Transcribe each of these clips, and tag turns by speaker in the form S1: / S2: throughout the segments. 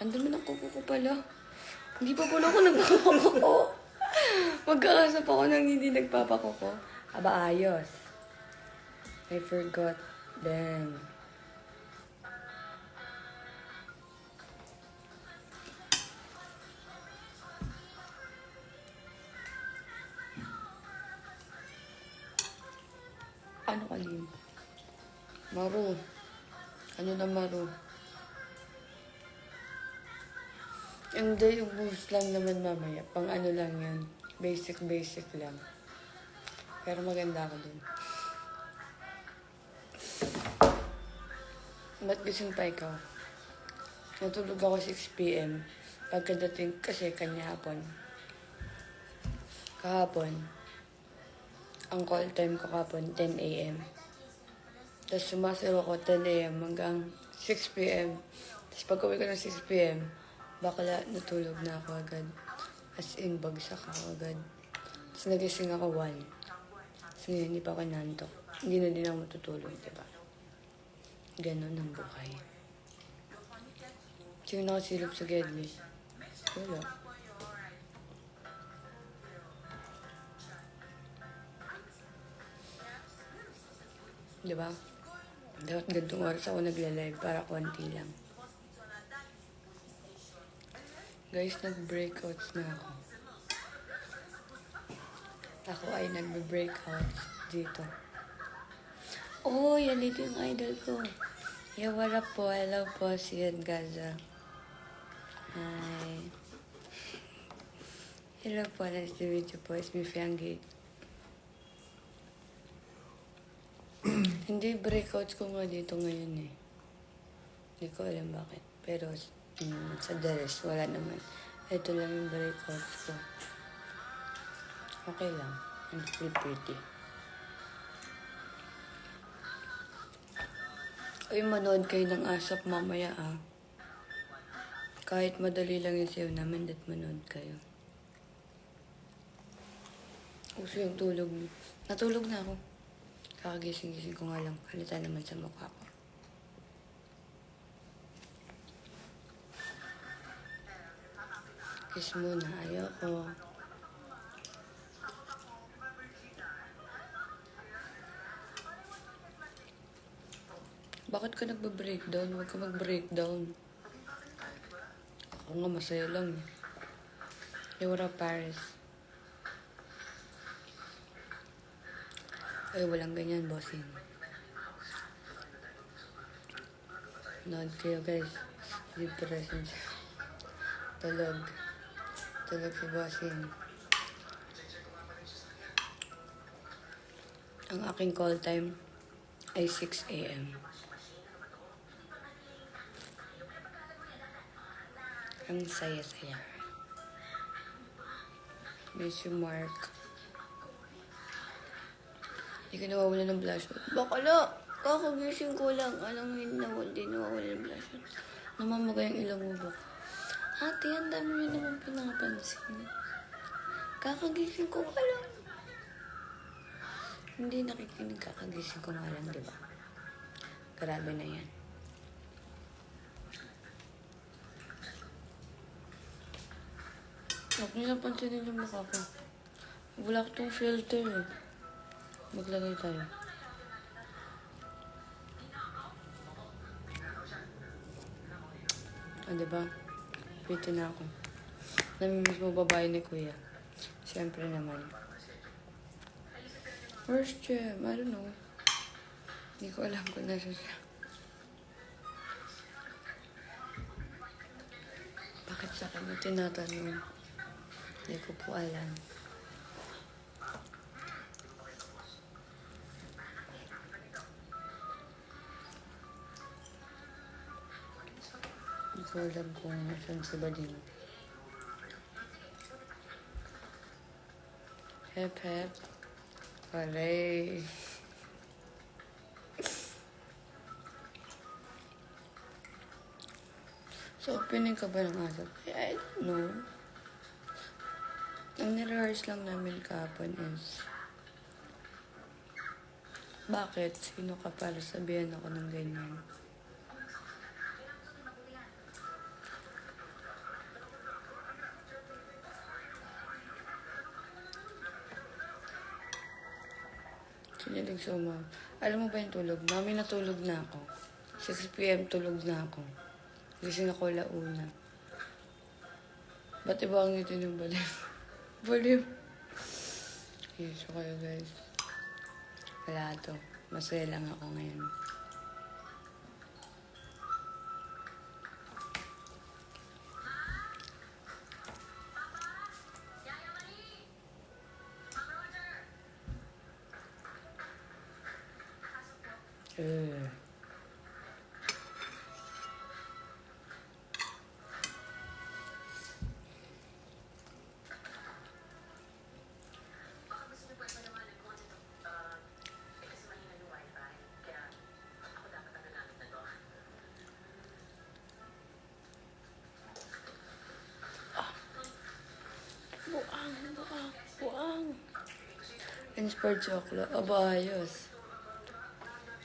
S1: Ang dami ng kuko ko pala. Hindi pa pala ako nagpapakuko. Magkakasap ako nang hindi nagpapakuko. Aba, ayos. I forgot. Then, ano kalin? Maru. Ano na maru? Hindi, yung boost lang naman mamaya. Pang ano lang yan. Basic lang. Pero maganda ako dun. Ba't gising pa ikaw? Natulog ako 6 p.m. Pagkadating kasi kahapon, ang call time ko kahapon 10 a.m. Tapos sumasayaw ako 10 a.m. hanggang 6 p.m. Tapos pag uwi ko ng 6 p.m., bakla natulog na ako agad. As in, bagsak ako agad. Tapos nagising ako 1. Tapos ngayon, hindi pa ako nantok. Hindi na din ako matutulog, diba? Ganon ang buhay. Sino nakasilip sa Gedli? Wala. Diba? Dapat gantong oras ako nagla-live para konti lang. Guys, nag-breakouts na ako. Ako ay nagbe-breakouts dito. Oh, yan dito yung idol ko. Yeah, what up po? Hello po, si Ian Gaza. Hi. Hello po, nice to meet you po. It's me, Fianggi. Hindi, breakouts ko nga dito ngayon eh. Hindi ko alam bakit. Pero sa the rest, wala naman. Ito lang yung breakouts ko. Okay lang. I feel pretty. Uy, manood kayo ng ASAP mamaya ah. Kahit madali lang yung sayo namin, dat manood kayo. Uso yung tulog. Natulog na ako. Kakagising-gising ko nga lang. Halita naman sa mukha ko. Kiss muna. Ayoko. Bakit ka nagbe-breakdown? Huwag ka mag-breakdown. Ako nga masaya lang eh. Eura Paris. Ay, walang ganyan, bossing. Nood kayo, guys. Give presents. Tulog. Tulog si bossing. Ang aking call time ay 6 a.m. Ang saya-saya. Miss you, Mark. Hindi ka nawawala ng blush on. Bakala! Kakagising ko lang. Anong hindi nawawala ng blush on? Namamaga yung ilong mo ba? Ate, ang dami nyo naman pinapansin. Kakagising ko ka lang. Hindi nakikinig, kakagising ko nga lang, diba? Grabe na yan. Huwag nyo napansinin yung mukha ko. Wala ko tong filter eh. Maglagay tayo. Ah, diba? Pretty na ako. Namimiss mo babae ni Kuya. Siyempre naman. Where's Jem? I don't know. Hindi ko alam kung nasa siya. Bakit sa kanya tinatanong? Hindi ko po alam. Hindi ko alam kung nasan si Bading. Hep, hep. Palay. So, opening ka ba ng ASAP? I don't know. Ang nirehearse lang namin kahapon is, bakit? Sino ka para sabihan ako ng ganyan? Piniling sumaw. Alam mo ba yung tulog? Mami, natulog na ako. 6 p.m. tulog na ako. Gising ako launa. Ba't iba ang ngiti ng baliw? Baliw. Yes, kayo guys. Wala to. Masaya lang ako ngayon. Eh. Buang. Inspired chocolate. Aba, ayos.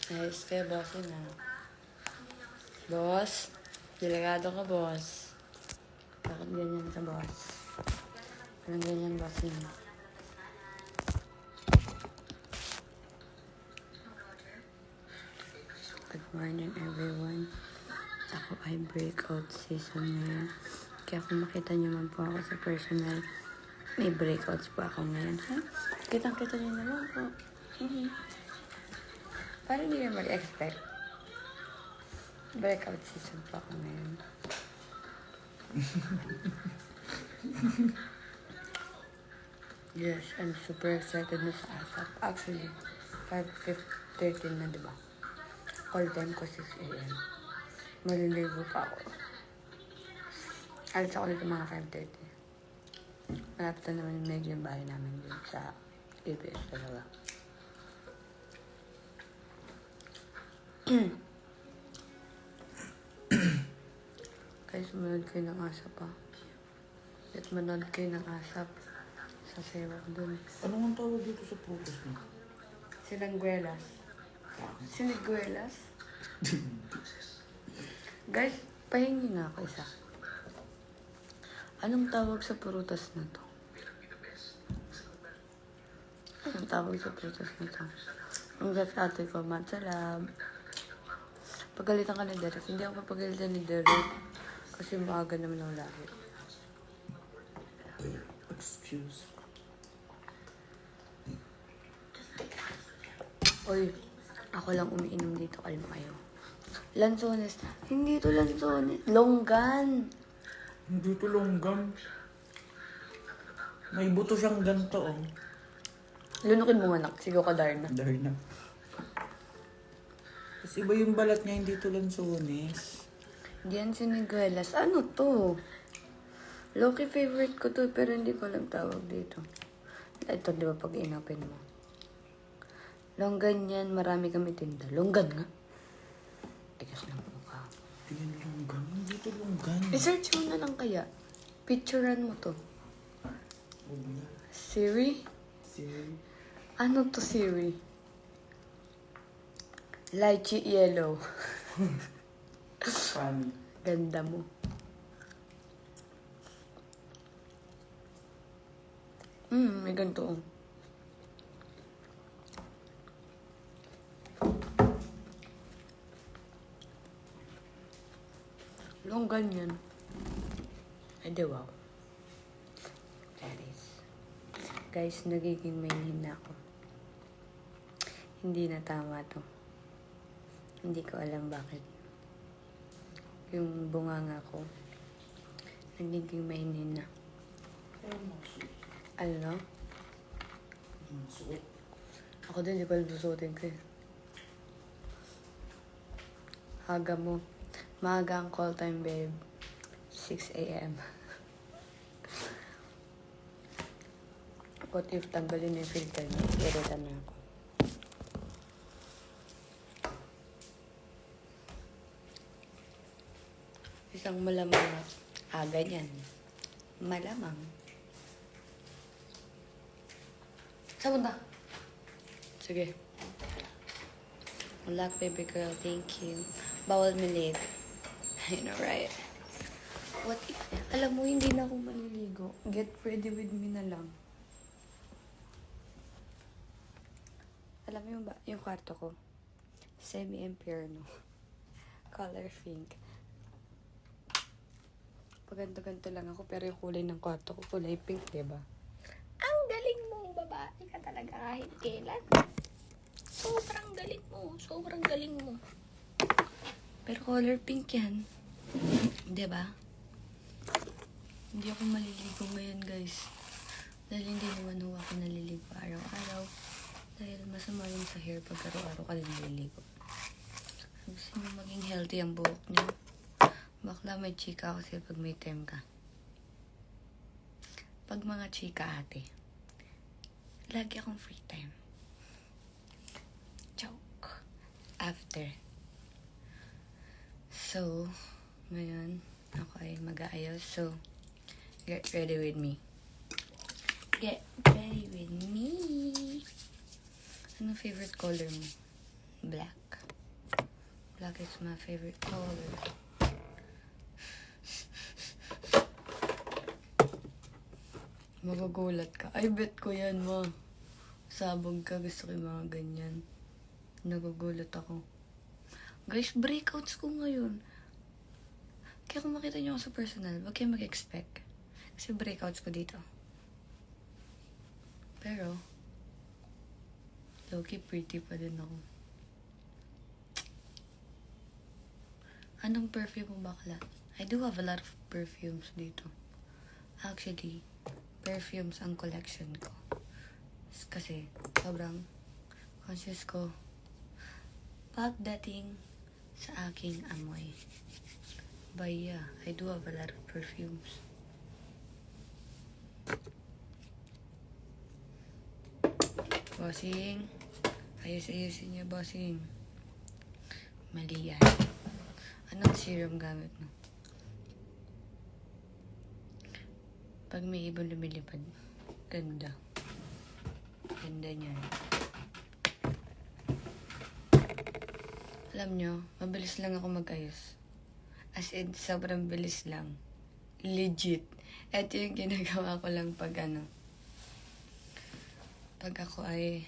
S1: Ayos kaya boss na. Boss? Delikado ka, boss. Bakit ganyan ka, boss? Parang ganyan, boss na. Good morning, everyone. Ako ay breakout season ngayon. Kaya kung makita niyo man po ako sa personal, may breakouts po ako ngayon, ha? Kitang-kita niyo naman po. Parang hindi naman expect. Breakout season po ako ngayon. Yes, I'm super excited na sa ASAP. Actually, 5:13 na, diba? Call time ko 6 a.m. Maliligo pa ako. Alis ako dito mga 5:30. Malapit na naman yung medyo yung bahay namin dun sa ABS talaga. Guys, manood kayo ng ASAP pa. At manood kayo ng ASAP sa sewa dun.
S2: Ano ang tawag dito sa protest mo?
S1: Sinangguelas. Siniguelas? Guys, pahingi nga ako isa. Anong tawag sa prutas na to? Anong tawag sa prutas na to? Ang gabi ate ko, matsalab. Pagalitan ka ni Derek. Hindi ako papagalitan ni Derek. Kasi maaga naman ako lagi.
S2: Excuse.
S1: Oy, ako lang umiinom dito. Kalma kayo. Lanzones. Hindi to lanzones. Longgan.
S2: Hindi ito longgan. May buto siyang ganto, oh.
S1: Lunukin mo anak. Sigaw ka, Darna.
S2: Darna. Tapos iba yung balat niya, hindi ito lansones.
S1: Hindi yan siniguelas. Ano to? Loki favorite ko to, pero hindi ko alam tawag dito. Ito, di ba, pag inapin mo. Longgan yan, marami kami tinda. Longgan nga. Tigas ng mukha.
S2: Hindi yan longgan. Hindi ito longgan.
S1: I-search mo na lang kaya. Picturean mo to.
S2: Huwag na.
S1: Siri?
S2: Siri.
S1: Ano to, Siri? Lychee yellow.
S2: Funny.
S1: Ganda mo. May ganito. Longgan yan. Ay, di wow. That is. Guys, nagiging mainin na ako. Hindi na tama to. Hindi ko alam bakit. Yung bunganga ko, nagiging mainin na.
S2: Kaya masuot.
S1: Ano?
S2: Masuot.
S1: Ako din, di ko alam susuotin ko eh. Haga mo. Maaga ang call time, babe. 6 a.m. What if tanggalin yung filter niya? Irita na ako. Isang malamang na aga niyan. Malamang. Saan punta? Sige. Black baby girl, thank you. Bawal milit. I know, right? What if, alam mo, hindi na ako maliligo. Get ready with me na lang. Alam mo yung kwarto ko? Semi-impierno. Color pink. Paganto-ganto lang ako, pero yung kulay ng kwarto ko, kulay pink, diba? Ang galing mong babae ka talaga kahit kailan. Sobrang galing mo. Sobrang galing mo. Pero color pink yan. Diba? Hindi ako maliligo ngayon, guys. Dahil hindi naman ho ako naliligo araw-araw. Dahil masama rin sa hair pag araw-araw ka din naliligo. Gusto nyo maging healthy ang buhok nyo. Bakla may chika kasi pag may time ka. Pag mga chika ate, lagi akong free time. Joke. After. So, ngayon, ako ay mag-aayos. So, get ready with me. Get ready with me. Ano favorite color mo? Black. Black is my favorite color. Magugulat ka. Ay, bet ko yan, ma. Sabog ka. Gusto ko yung mga ganyan. Nagugulat ako. Guys, breakouts ko ngayon. Kaya kung makita nyo ako sa personal, wag kayo mag-expect. Kasi breakouts ko dito. Pero, low-key pretty pa din ako. Anong perfume mo bakla? I do have a lot of perfumes dito. Actually, perfumes ang collection ko. Kasi, sobrang conscious ko pagdating sa aking amoy. But yeah, I do have a lot of perfumes. Bossing, ayos-ayusin niyo, bossing. Mali yan. Anong serum gamit mo? Pag may ibon lumilipad, ganda. Ganda niyan. Alam nyo, mabilis lang ako mag-ayos. As in, sobrang bilis lang. Legit. Ito yung ginagawa ko lang pag pag ako ay...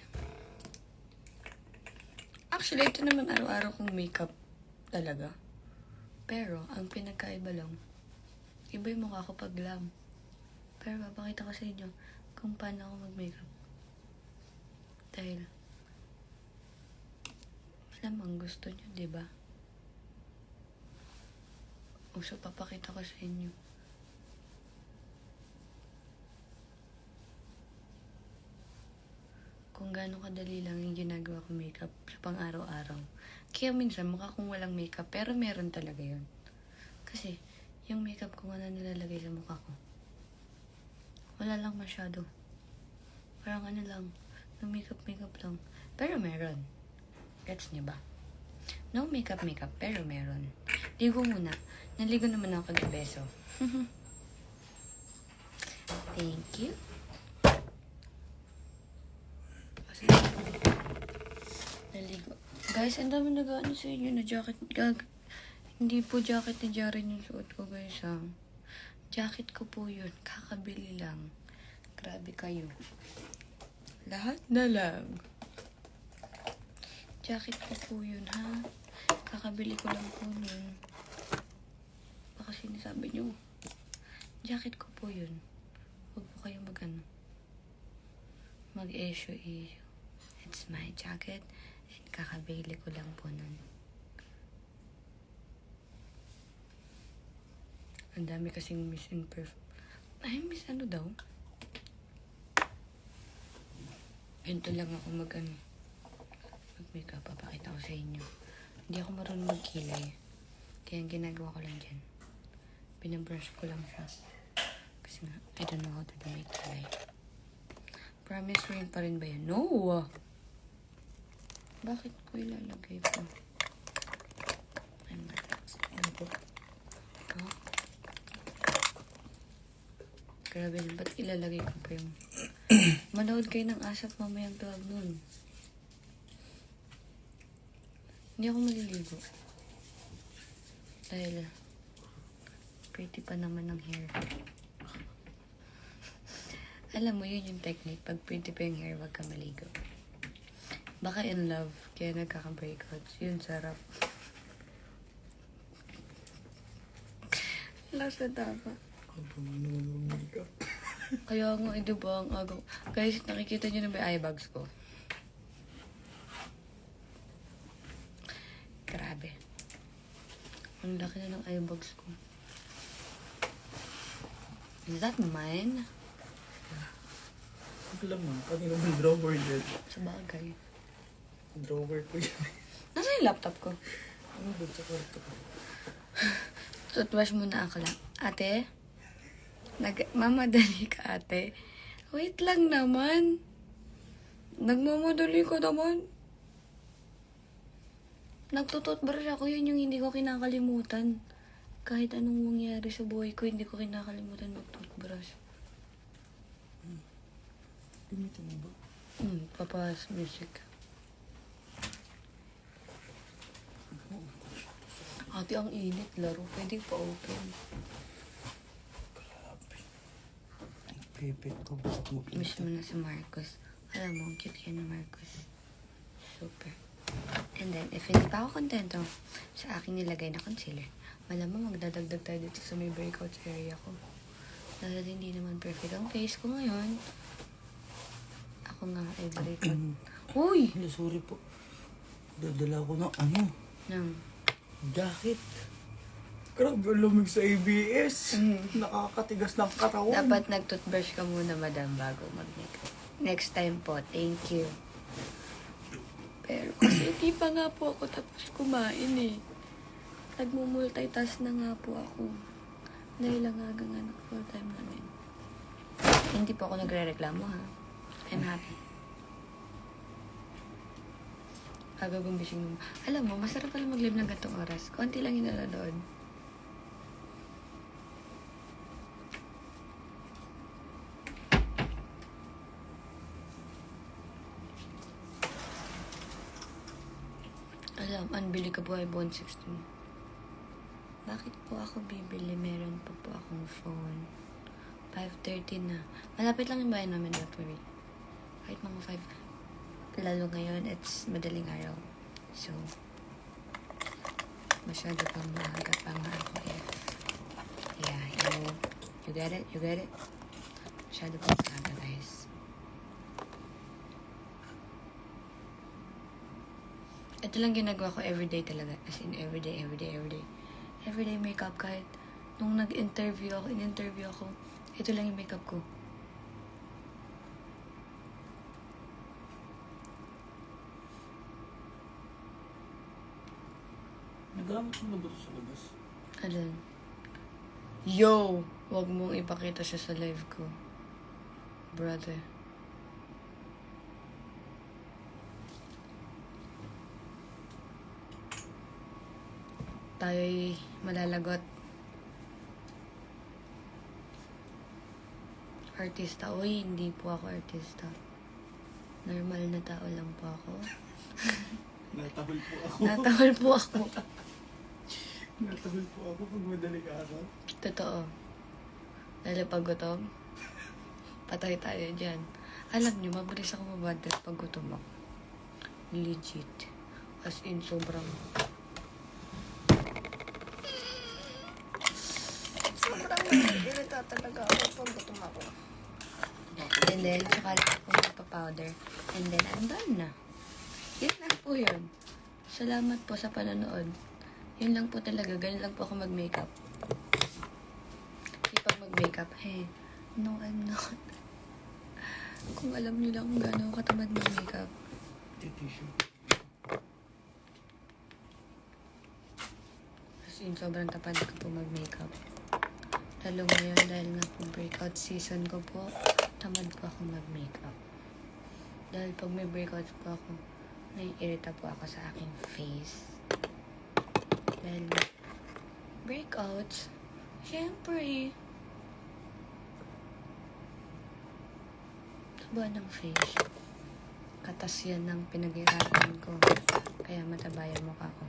S1: Actually, ito naman araw-araw kong makeup talaga. Pero, ang pinagkaiba lang, iba yung mukha ko pag glam. Pero, papakita ko sa inyo kung paano ako mag-makeup. Dahil, malamang gusto nyo, diba? So, papakita ko sa inyo. Kung gaano kadali lang yung ginagawa ko makeup sa pang-araw-araw. Kaya minsan, mukha kong walang makeup, pero meron talaga yun. Kasi, yung makeup ko nga na nilalagay sa mukha ko, wala lang masyado. Parang lang, no makeup lang. Pero meron. Gets niyo ba? No makeup, pero meron. Ligo muna. Naligo naman ako kagabi, so. Thank you. Naligo. Guys, ang dami nag-ano sa inyo na jacket. Hindi po jacket ni Jaren yung suot ko, guys, ha. Jacket ko po yun. Kakabili lang. Grabe kayo. Lahat na lang. Jacket ko po yun, ha. Kakabili ko lang po nun. Baka sinasabi nyo. Jacket ko po yun. Huwag po kayo mag-issue. It's my jacket. And kakabili ko lang po nun. Ang dami kasing Ay, miss ano daw? Ganito lang ako mag-makeup. Papakita ko sa inyo. Hindi ako marunong magkilay. Kaya ang ginagawa ko lang dyan, binabrush ko lang siya. Kasi nga, I don't know how to do my kilay. Promise ring pa rin ba yan? No! Bakit ko ilalagay pa? Ano po? Oh. Grabe na, ba't ilalagay ko pa yung... Manood kayo ng ASAP mamayang 12 nun. Hindi ako maliligo. Dahil pretty pa naman ng hair. Alam mo, yun yung technique. Pag pretty pa yung hair, wag ka maligo. Baka in love, kaya nagkaka-breakouts. Yun, sarap. Last na tama.
S2: Abang naman ng makeup.
S1: Kaya nga, di ba, ang agaw. Guys, nakikita nyo na ba yung eye bags ko? Grabe. Ang laki na ng eye bags ko. Is that mine?
S2: Wala mo, pati naman drawer yan.
S1: Sa bagay.
S2: Drawer ko yan.
S1: Nasaan yung laptop ko?
S2: Ano ba sa kwarto ko?
S1: Toothwash muna ako lang. Ate? Mamadali ka, ate. Wait lang naman. Nagmamadali ka naman. Nagtututbrush ako, yun yung hindi ko kinakalimutan. Kahit anong mangyari sa buhay ko, hindi ko kinakalimutan mag-toothbrush.
S2: Gamitin mo ba?
S1: Papas music. Ate, ang init, laro. Pwede pa open.
S2: Grabe. Ang pipit ko. Bakit mo
S1: Miss mo na si Marcos. Alam mo, ang cute yan ni Marcos. Super. And then, if hindi pa ako kontento sa aking nilagay na concealer, malamang magdadagdag tayo dito sa may breakout area ko. Dahil hindi naman perfect ang face ko ngayon. Ako nga ay breakout. Uy!
S2: Hindi, sorry po. Dadala ko ng ano?
S1: Nang.
S2: Jacket. Grabe, ang lumig sa ABS. Nakakatigas ng katawan.
S1: Dapat nag-toothbrush ka muna, madam, bago mag-makeup. Next time po, thank you. Pero kasi di pa nga po ako tapos kumain eh. Nagmumultitask na nga po ako. Dahil lang aga nga ng full time namin. Hindi po ako nagre-reklamo ha. I'm happy. Aga gumbising mo. Alam mo, masarap pala mag-live ng gantong oras. Konti lang yung nanonood. Alam, unbili ka po iPhone 16. Bakit po ako bibili? Meron pa po akong phone. 5:30 na. Malapit lang yung bayan namin, don't worry. Kahit mga 5. Lalo ngayon, it's madaling araw. So, masyado pang maaga pa nga ako eh. Yeah, you get it? You get it? Masyado pang maaga, guys. Ito lang ginagawa ko everyday talaga. As in, everyday. Everyday makeup kahit nung in-interview ako, ito lang yung makeup ko.
S2: Nagamit mo na ba ito sa labas?
S1: Alin? Yo! Huwag mong ipakita siya sa live ko. Brother. Tayo'y malalagot. Artista. Uy, hindi po ako artista. Normal na tao lang po ako.
S2: Natahol po ako.
S1: Natahol po ako.
S2: Natahol po ako pag madali ka ako.
S1: Totoo. Dahil pag gutom, patay tayo dyan. Alam niyo, mabilis ako mabadal pag gutom ako. Legit. As in, sobrang... Sobrang irita talaga ako pag gutom ako. And then, saka lang ako magpa-powder. And then, I'm done na. Yun lang po yun. Salamat po sa panonood. Yun lang po talaga. Ganun lang po ako mag-makeup. Hindi pag mag-makeup, hey, no, I'm not. Kung alam niyo lang kung gaano ako katamad mag-makeup.
S2: Tissue.
S1: As in, sobrang tapad ko po mag-makeup. Lalo ngayon, dahil nga po breakout season ko po, tamad po ako mag-makeup. Dahil pag may breakout po ako, naiirita po ako sa aking face. Dahil breakouts, syempre, taba ng face. Katas yan ng pinag-irapan ko. Kaya mataba yung mukha ko.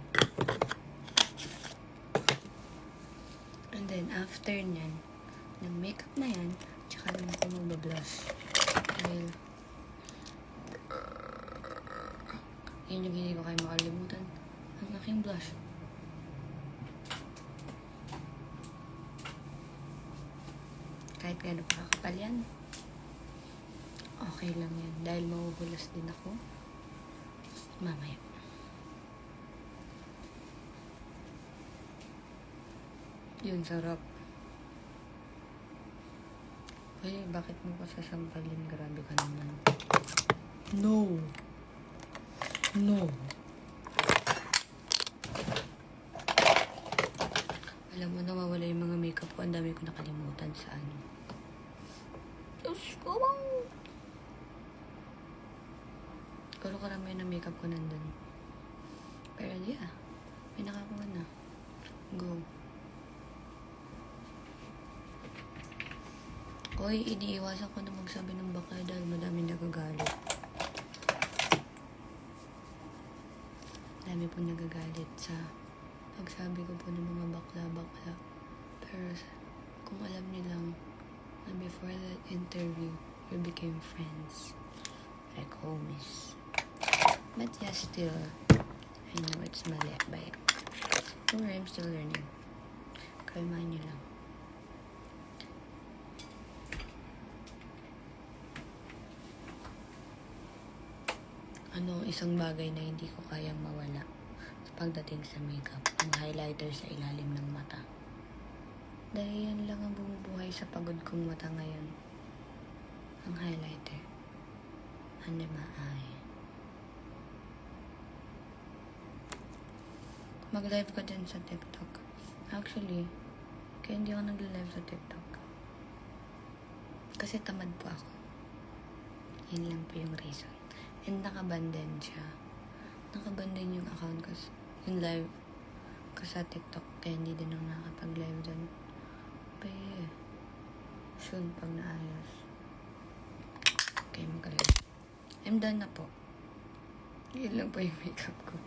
S1: And then, after nyan, ng makeup na yan, tsaka lang ako mag-blush. Dahil, Yun yung hindi ko kayo makalimutan. Ang aking blush. Kahit gano'n pa kakapal yan. Okay lang yan. Dahil mahuhulas din ako. Mamaya. Yun, sarap. Uy, bakit mo pa sasampalin? Grabe ka naman. No. No. Alam mo, nawawala yung mga makeup ko. Ang dami ko nakalimutan sa ano. Diyos ko! Pero karamihan ng makeup ko nandun. Pero yeah, may nakakuha na. Go. Hoy, iniiwasan ko na magsabi ng bakla dahil madami nagagalit. Dami po nagagalit sa pagsabi ko po ng mga bakla-bakla. Pero kung alam nilang na before that interview, we became friends. Like homies. But yeah, still, I know it's mali. But don't worry, I'm still learning. Kalmahan niyo lang. Ano isang bagay na hindi ko kayang mawala sa pagdating sa makeup? Ang highlighter sa ilalim ng mata. Dahil yan lang ang bumubuhay sa pagod kong mata ngayon. Ang highlighter. Under my eye. Mag-live ka din sa TikTok. Actually, kaya hindi ako nag-live sa TikTok. Kasi tamad po ako. Yan lang po yung reason. And nakaban din siya. Nakaban din yung account ko. Yung live ko sa TikTok. Kaya hindi din ako nakakapag-live dun. But yeah. Soon pag naayos. Okay, mag-live. I'm done na po. Yun lang po yung makeup ko.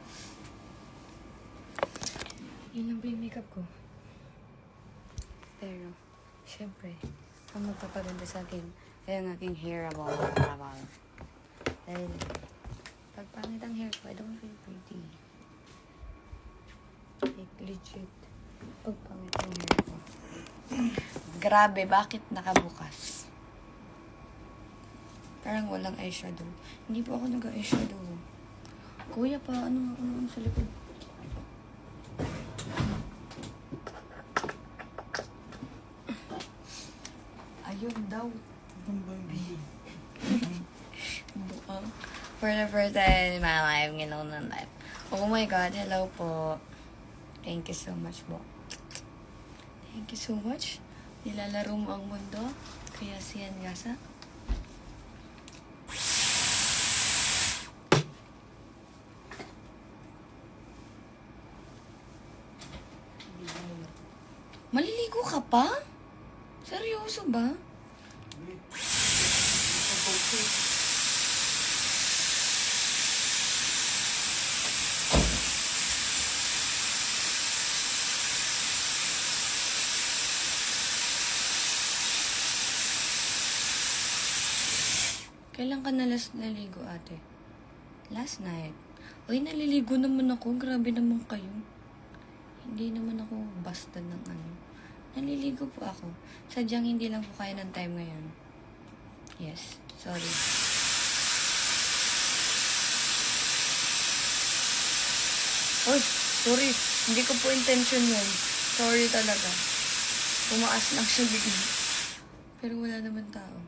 S1: Yun lang po yung makeup ko. Pero, syempre, ang magpapaganda sa akin ay ang aking hair abal. Dahil, pag pangit ang hair ko, I don't feel pretty. Like, legit. Pag pangit ang hair ko. Grabe, bakit nakabukas? Parang walang eyeshadow. Hindi po ako nag-eyeshadow. Kuya pa, ano sa likod? Ayun daw. Buang. For the first time in my life, ginawa ng life. Oh my God, hello po. Thank you so much po. Thank you so much. Nilalaro mo ang mundo. Kaya siyan gasa. Maliligo ka pa? Seryoso ba? Kailan ka na last naligo, ate? Last night. Uy, naliligo naman ako. Grabe naman kayo. Hindi naman ako basta ng ano. Naliligo po ako. Sadyang hindi lang po kaya ng time ngayon. Yes. Sorry. Uy, sorry. Hindi ko po intention yun. Sorry talaga. Pumaas lang siya bigla. Pero wala naman tao.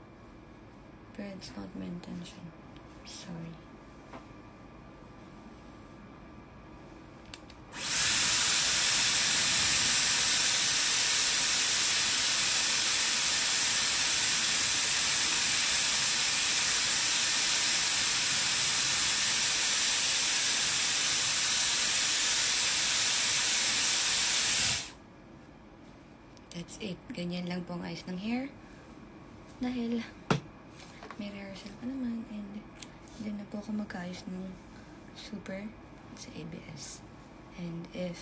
S1: Pero it's not my intention. Sorry. That's it. Ganyan lang po ang ayos ng hair. Dahil may rehearsal pa naman and hindi na po ako magkaayos ng super sa ABS. And if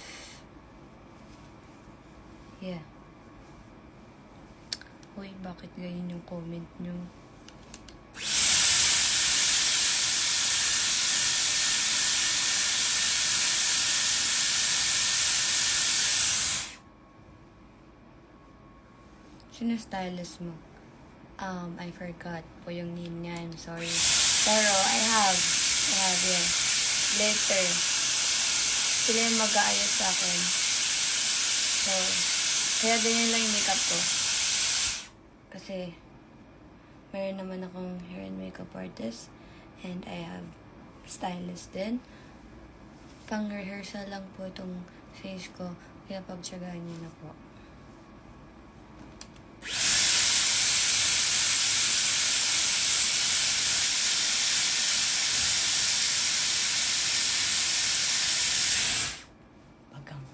S1: yeah. Uy, bakit ganyan yung comment nyo? Sino stylist mo? I forgot po yung name niya. I'm sorry. Pero I have, yeah. Later. Sila yung mag-aayos sa akin. So, kaya ganyan lang yung makeup ko. Kasi, meron naman akong hair and makeup artist. And I have stylist din. Pang-rehearsal lang po itong face ko. Kaya pagtsagaan niyo na po. Bagang.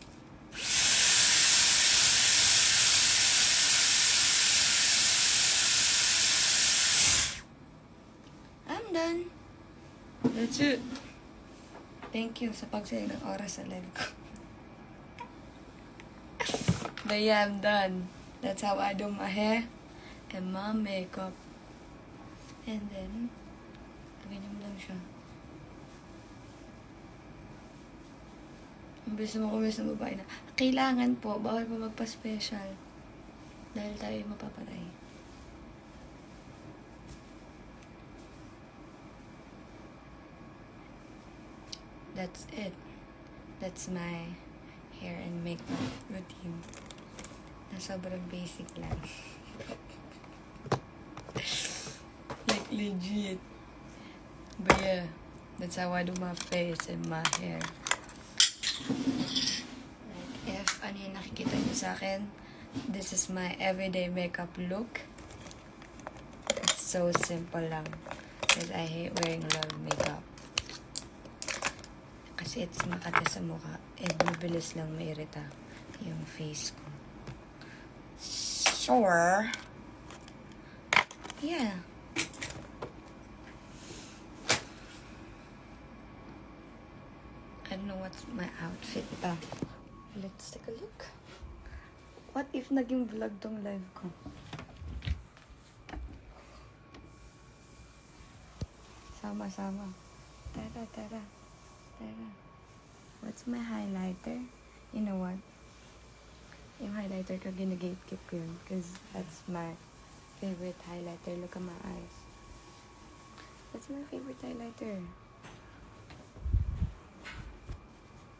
S1: I'm done. That's it. Thank you sa pagsayang ng oras sa live ko. But yeah, I'm done. That's how I do my hair and my makeup. And then, ganyan lang siya. Imbes na makumis na babae na, kailangan po, bawal po magpa-special. Dahil tayo yung mapapatay. That's it. That's my hair and makeup routine. Na sobrang basic lang. Like legit. But yeah, that's how I do my face and my hair. Like if ano yung nakikita niyo sa akin, this is my everyday makeup look. It's so simple lang. Because I hate wearing a lot of makeup. Kasi it's makata sa mukha. And mabilis lang mairita yung face ko. Sure. Yeah. I don't know what's my outfit pa. Let's take a look. What if naging vlog tong live ko? Sama-sama. Tara, tara. Tara. What's my highlighter? You know what? Yung highlighter ko, ginagatekeep ko yun. Because that's my favorite highlighter. Look at my eyes. That's my favorite highlighter.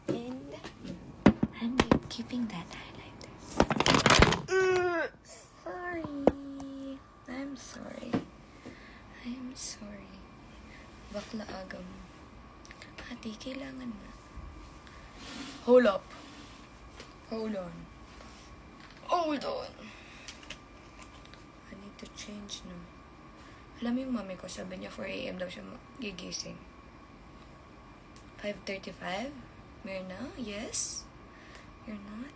S1: And I'm keeping that highlighter. Sorry. I'm sorry. I'm sorry. Bakla agam. Ate, kailangan na. Hold up. Hold on. Hold on. I need to change na. Alam mo yung mami ko, sabi niya 4 a.m. daw siya gigising. 5:35? Myrna? Yes? You're not?